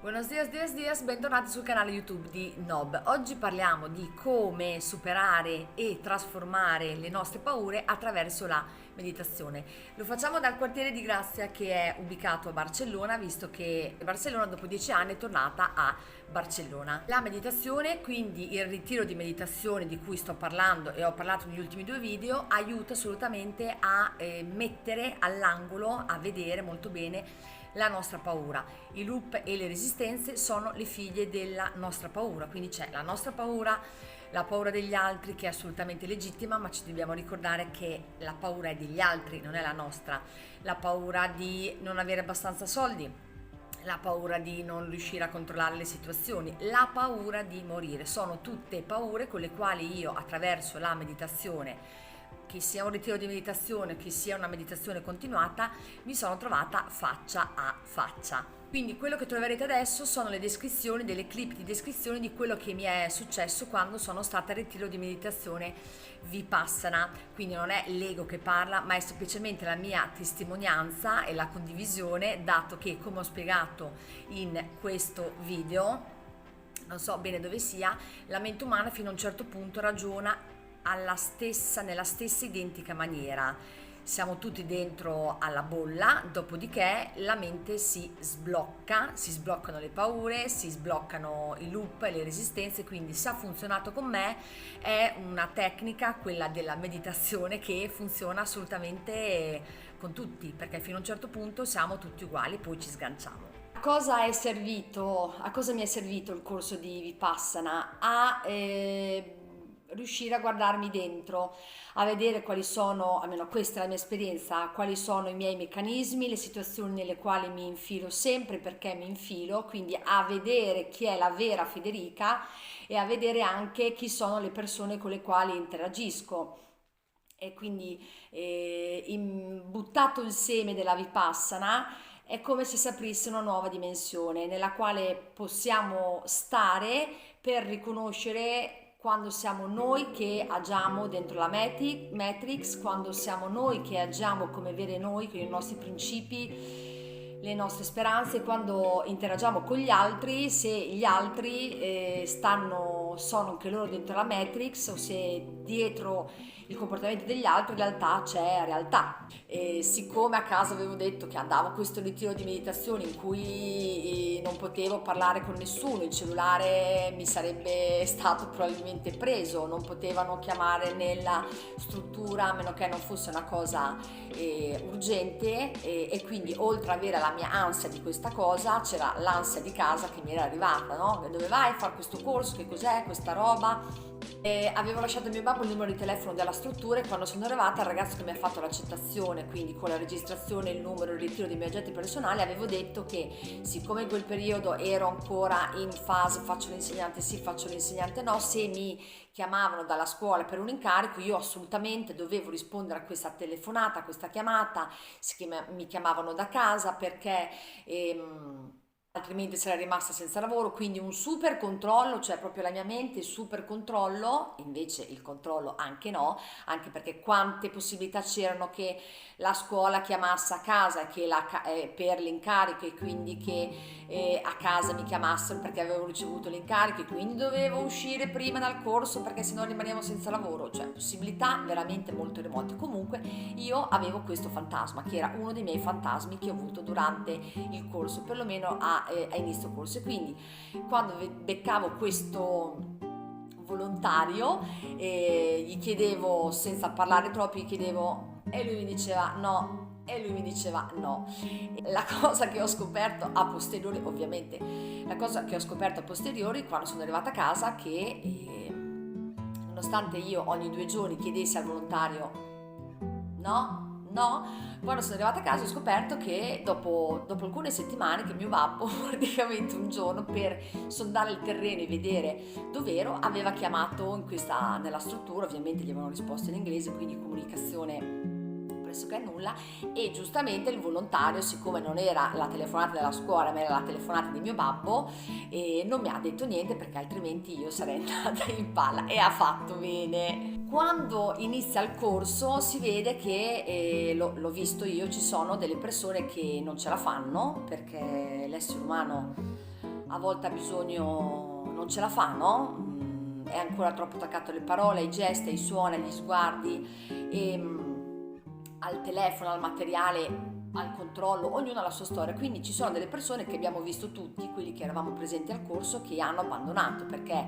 Buenos dias, dias, dias, bentornati sul canale YouTube di Nob. Oggi parliamo di come superare e trasformare le nostre paure attraverso la meditazione. Lo facciamo dal quartiere di Grazia che è ubicato a Barcellona, visto che Barcellona dopo 10 anni è tornata a Barcellona. La meditazione, quindi il ritiro di meditazione di cui sto parlando e ho parlato negli ultimi due video, aiuta assolutamente a mettere all'angolo, a vedere molto bene la nostra paura. I loop e le resistenze sono le figlie della nostra paura, quindi c'è la nostra paura, la paura degli altri che è assolutamente legittima, ma ci dobbiamo ricordare che la paura è degli altri, non è la nostra. La paura di non avere abbastanza soldi, la paura di non riuscire a controllare le situazioni, la paura di morire, sono tutte paure con le quali io attraverso la meditazione, che sia un ritiro di meditazione, che sia una meditazione continuata, mi sono trovata faccia a faccia. Quindi quello che troverete adesso sono le descrizioni, delle clip di descrizione di quello che mi è successo quando sono stata al ritiro di meditazione Vipassana. Quindi non è l'ego che parla, ma è semplicemente la mia testimonianza e la condivisione, dato che, come ho spiegato in questo video, non so bene dove sia, la mente umana fino a un certo punto ragiona nella stessa identica maniera. Siamo tutti dentro alla bolla, dopodiché la mente si sbloccano le paure, si sbloccano i loop e le resistenze, quindi se ha funzionato con me è una tecnica, quella della meditazione, che funziona assolutamente con tutti, perché fino a un certo punto siamo tutti uguali, poi ci sganciamo. A cosa mi è servito il corso di Vipassana? Riuscire a guardarmi dentro, a vedere quali sono, almeno questa è la mia esperienza, quali sono i miei meccanismi, le situazioni nelle quali mi infilo sempre, perché mi infilo, quindi a vedere chi è la vera Federica e a vedere anche chi sono le persone con le quali interagisco. E quindi buttato il seme della Vipassana è come se si aprisse una nuova dimensione nella quale possiamo stare per riconoscere quando siamo noi che agiamo dentro la Matrix, quando siamo noi che agiamo come vere noi, con i nostri principi, le nostre speranze, quando interagiamo con gli altri, se gli altri sono anche loro dentro la Matrix o se dietro il comportamento degli altri in realtà c'è realtà. E siccome a casa avevo detto che andavo a questo ritiro di meditazione in cui non potevo parlare con nessuno, il cellulare mi sarebbe stato probabilmente preso, non potevano chiamare nella struttura a meno che non fosse una cosa urgente, e quindi oltre ad avere la mia ansia di questa cosa c'era l'ansia di casa che mi era arrivata, no? Dove vai a fare questo corso, che cos'è questa roba? Avevo lasciato a mio babbo il numero di telefono della struttura e quando sono arrivata il ragazzo che mi ha fatto l'accettazione, quindi con la registrazione, il numero, il ritiro dei miei oggetti personali, avevo detto che siccome in quel periodo ero ancora in fase faccio l'insegnante sì, faccio l'insegnante no, se mi chiamavano dalla scuola per un incarico io assolutamente dovevo rispondere a questa telefonata, a questa chiamata, mi chiamavano da casa perché altrimenti sarei rimasta senza lavoro, quindi un super controllo, cioè proprio la mia mente super controllo, invece il controllo anche no, anche perché quante possibilità c'erano che la scuola chiamasse a casa e che per l'incarico e quindi che a casa mi chiamassero perché avevo ricevuto l'incarico e quindi dovevo uscire prima dal corso perché sennò rimaniamo senza lavoro, cioè possibilità veramente molto remote. Comunque io avevo questo fantasma che era uno dei miei fantasmi che ho avuto durante il corso, perlomeno a inizio corso, e quindi quando beccavo questo volontario gli chiedevo, senza parlare troppo, gli chiedevo e lui mi diceva no, e lui mi diceva no. La cosa che ho scoperto a posteriori, ovviamente, la cosa che ho scoperto a posteriori quando sono arrivata a casa, che nonostante io ogni 2 giorni chiedessi al volontario no, no, quando sono arrivata a casa ho scoperto che dopo alcune settimane che mio babbo praticamente un giorno per sondare il terreno e vedere dov'ero aveva chiamato nella struttura, ovviamente gli avevano risposto in inglese, quindi comunicazione pressoché nulla, e giustamente il volontario, siccome non era la telefonata della scuola ma era la telefonata di mio babbo, non mi ha detto niente perché altrimenti io sarei andata in palla, e ha fatto bene. Quando inizia il corso si vede che, l'ho visto io, ci sono delle persone che non ce la fanno perché l'essere umano a volte ha bisogno, non ce la fa, no? È ancora troppo attaccato alle parole, ai gesti, ai suoni, agli sguardi, al telefono, al materiale, al controllo, ognuno ha la sua storia. Quindi ci sono delle persone che abbiamo visto tutti, quelli che eravamo presenti al corso, che hanno abbandonato perché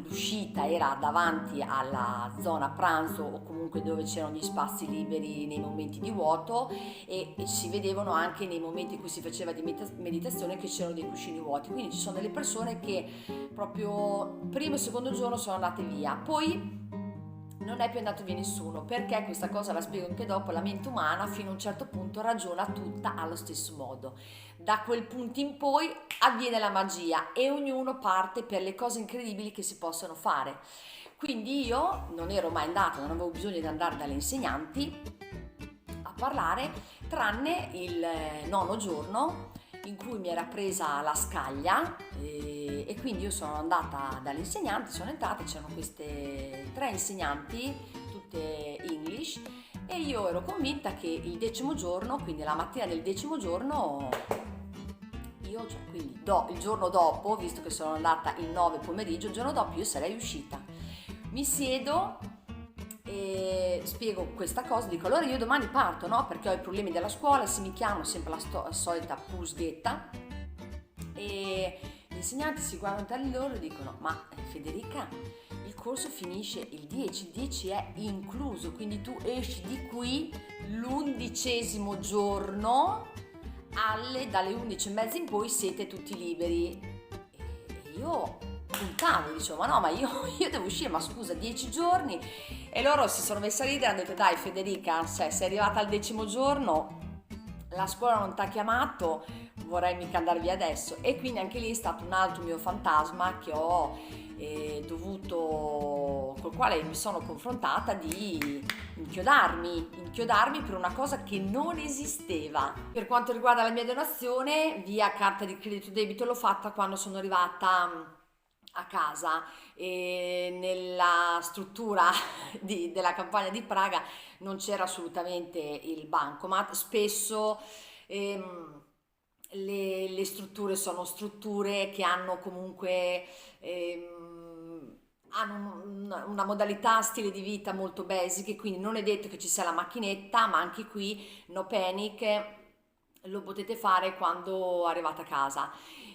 l'uscita era davanti alla zona pranzo o comunque dove c'erano gli spazi liberi nei momenti di vuoto, e si vedevano anche nei momenti in cui si faceva di meditazione che c'erano dei cuscini vuoti. Quindi ci sono delle persone che proprio primo e secondo giorno sono andate via, poi non è più andato via nessuno, perché questa cosa la spiego anche dopo. La mente umana fino a un certo punto ragiona tutta allo stesso modo. Da quel punto in poi avviene la magia e ognuno parte per le cose incredibili che si possono fare. Quindi io non ero mai andata, non avevo bisogno di andare dalle insegnanti a parlare, tranne il nono giorno in cui mi era presa la scaglia, e quindi io sono andata dall'insegnante, sono entrata, c'erano queste 3 insegnanti, tutte English, e io ero convinta che il 10° giorno, quindi la mattina del 10° giorno, quindi il giorno dopo, visto che sono andata il 9 pomeriggio, il giorno dopo io sarei uscita. Mi siedo e spiego questa cosa, dico allora io domani parto, no? Perché ho i problemi della scuola, se mi chiamano sempre la solita pusghetta, e gli insegnanti si guardano tra di loro e dicono ma Federica, il corso finisce il 10 è incluso, quindi tu esci di qui l'11° giorno dalle 11:30 in poi siete tutti liberi. E io puntavo, dicevo ma io devo uscire, ma scusa, 10 giorni. E loro si sono messi a ridere e hanno detto dai Federica, sei arrivata al 10° giorno, la scuola non ti ha chiamato, vorrei mica andare via adesso. E quindi anche lì è stato un altro mio fantasma che ho col quale mi sono confrontata, di inchiodarmi per una cosa che non esisteva. Per quanto riguarda la mia donazione via carta di credito debito, l'ho fatta quando sono arrivata a casa, e nella struttura della campagna di Praga non c'era assolutamente il bancomat. Spesso le strutture sono strutture che hanno comunque hanno una modalità stile di vita molto basic, e quindi non è detto che ci sia la macchinetta, ma anche qui no panic, lo potete fare quando arrivate a casa.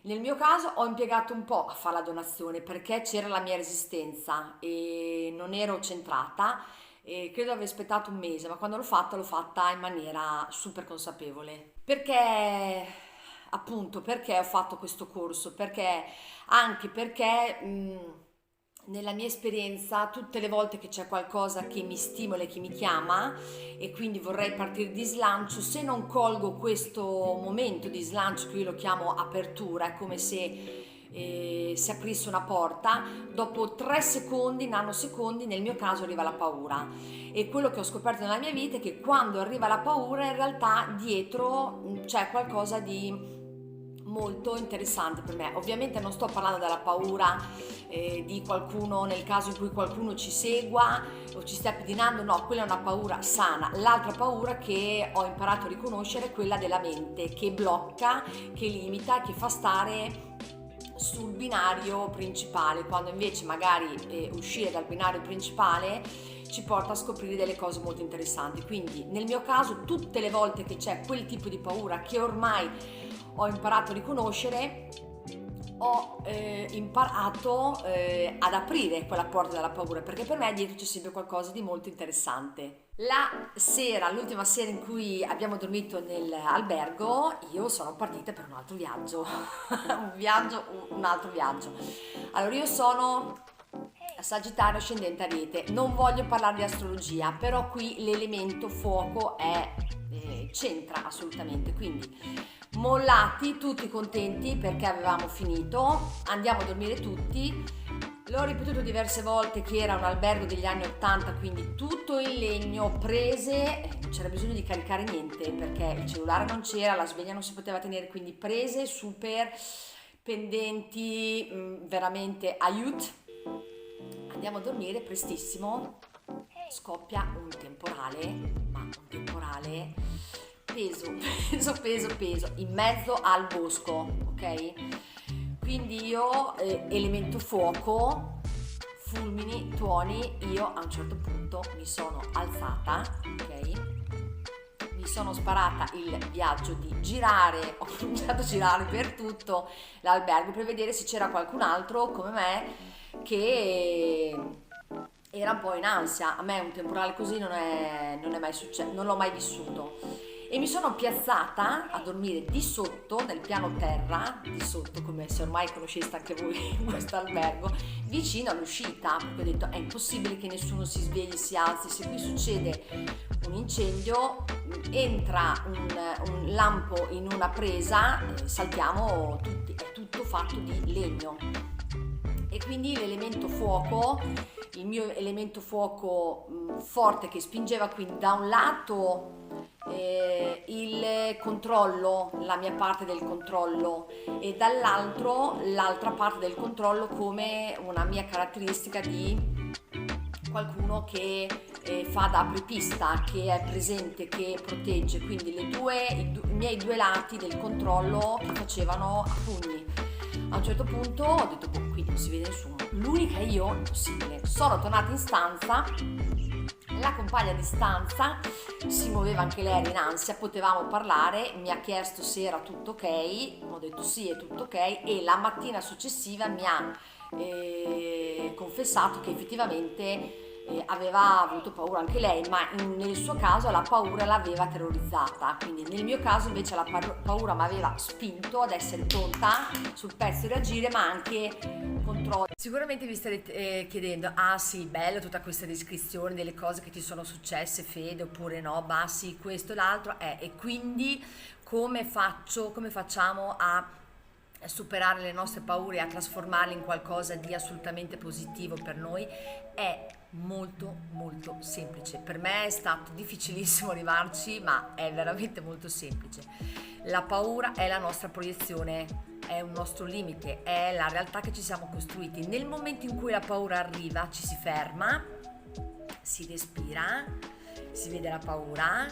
Nel mio caso ho impiegato un po' a fare la donazione perché c'era la mia resistenza e non ero centrata, e credo aver aspettato un mese, ma quando l'ho fatta in maniera super consapevole. Perché appunto, perché ho fatto questo corso? Perché nella mia esperienza, tutte le volte che c'è qualcosa che mi stimola e che mi chiama, e quindi vorrei partire di slancio, se non colgo questo momento di slancio, che io lo chiamo apertura, è come se si aprisse una porta, dopo 3 secondi, nanosecondi, nel mio caso arriva la paura. E quello che ho scoperto nella mia vita è che quando arriva la paura, in realtà dietro c'è qualcosa di molto interessante per me. Ovviamente non sto parlando della paura di qualcuno, nel caso in cui qualcuno ci segua o ci stia pedinando, no, quella è una paura sana. L'altra paura che ho imparato a riconoscere è quella della mente, che blocca, che limita, che fa stare sul binario principale, quando invece magari uscire dal binario principale ci porta a scoprire delle cose molto interessanti. Quindi nel mio caso, tutte le volte che c'è quel tipo di paura che ormai ho imparato a riconoscere, ho imparato ad aprire quella porta della paura, perché per me dietro c'è sempre qualcosa di molto interessante. L'ultima sera in cui abbiamo dormito nell'albergo, io sono partita per un altro viaggio, un altro viaggio. Allora, io sono Sagittario ascendente Ariete, non voglio parlare di astrologia, però qui l'elemento fuoco c'entra assolutamente, quindi mollati, tutti contenti perché avevamo finito, andiamo a dormire tutti. L'ho ripetuto diverse volte che era un albergo degli anni 80, quindi tutto in legno, prese, non c'era bisogno di caricare niente perché il cellulare non c'era, la sveglia non si poteva tenere, quindi prese super pendenti, veramente aiuto. Andiamo a dormire prestissimo, scoppia un temporale, ma un temporale peso, in mezzo al bosco, ok? Quindi io, elemento fuoco, fulmini, tuoni, io a un certo punto mi sono alzata, ok? Mi sono sparata il viaggio di girare, ho cominciato a girare per tutto l'albergo per vedere se c'era qualcun altro come me che era un po' in ansia. A me un temporale così non è mai successo, non l'ho mai vissuto. E mi sono piazzata a dormire di sotto, nel piano terra, di sotto, come se ormai conosceste anche voi in questo albergo, vicino all'uscita, perché ho detto è impossibile che nessuno si svegli, si alzi, se qui succede un incendio, entra un lampo in una presa, saltiamo tutti, è tutto fatto di legno. E quindi l'elemento fuoco, il mio elemento fuoco forte che spingeva quindi da un lato il controllo, la mia parte del controllo, e dall'altro l'altra parte del controllo come una mia caratteristica di qualcuno che fa da apripista, che è presente, che protegge, quindi i miei due lati del controllo che facevano a pugni. A un certo punto ho detto boh, qui non si vede nessuno, l'unica io, impossibile. Sono tornata in stanza, la compagna di stanza si muoveva anche lei, era in ansia, potevamo parlare, mi ha chiesto se era tutto ok, ho detto sì, è tutto ok, e la mattina successiva mi ha confessato che effettivamente aveva avuto paura anche lei, ma nel suo caso la paura l'aveva terrorizzata, quindi nel mio caso invece la paura mi aveva spinto ad essere pronta sul pezzo di reagire, ma anche controllo. Sicuramente vi starete chiedendo, ah sì, bella tutta questa descrizione delle cose che ti sono successe, Fede, oppure no, bah sì, questo e l'altro, e quindi come facciamo a superare le nostre paure e a trasformarle in qualcosa di assolutamente positivo per noi? È molto molto semplice. Per me è stato difficilissimo arrivarci, ma è veramente molto semplice. La paura è la nostra proiezione, è un nostro limite, è la realtà che ci siamo costruiti. Nel momento in cui la paura arriva, ci si ferma, si respira, si vede la paura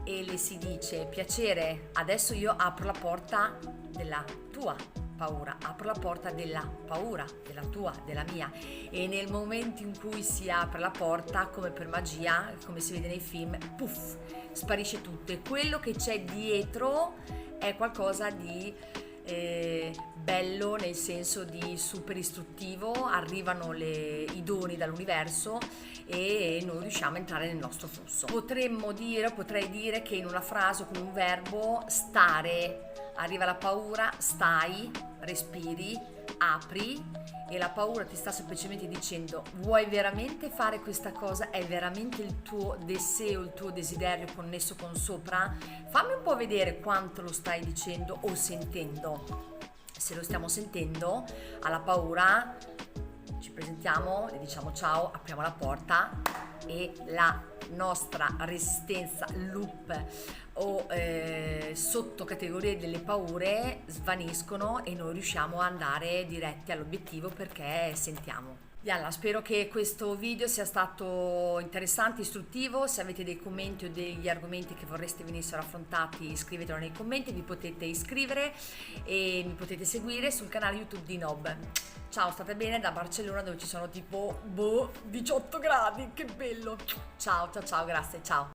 e le si dice: piacere, adesso io apro la porta della tua paura, apro la porta della paura, della tua, della mia. E nel momento in cui si apre la porta, come per magia, come si vede nei film, puff, sparisce tutto, e quello che c'è dietro è qualcosa di bello, nel senso di super istruttivo. Arrivano i doni dall'universo e noi riusciamo a entrare nel nostro flusso. Potrei dire che in una frase o con un verbo: stare. Arriva la paura, stai, respiri, apri, e la paura ti sta semplicemente dicendo: vuoi veramente fare questa cosa? È veramente il tuo deseo, il tuo desiderio connesso con sopra? Fammi un po' vedere quanto lo stai dicendo o sentendo. Se lo stiamo sentendo, alla paura ci presentiamo, le diciamo ciao, apriamo la porta e la nostra resistenza, loop o sottocategorie delle paure svaniscono e noi riusciamo ad andare diretti all'obiettivo perché sentiamo. Yalla, spero che questo video sia stato interessante, istruttivo. Se avete dei commenti o degli argomenti che vorreste venissero affrontati, scrivetelo nei commenti. Vi potete iscrivere e mi potete seguire sul canale YouTube di Nob. Ciao, state bene da Barcellona, dove ci sono tipo 18 gradi, che bello. Ciao, ciao, ciao, grazie, ciao.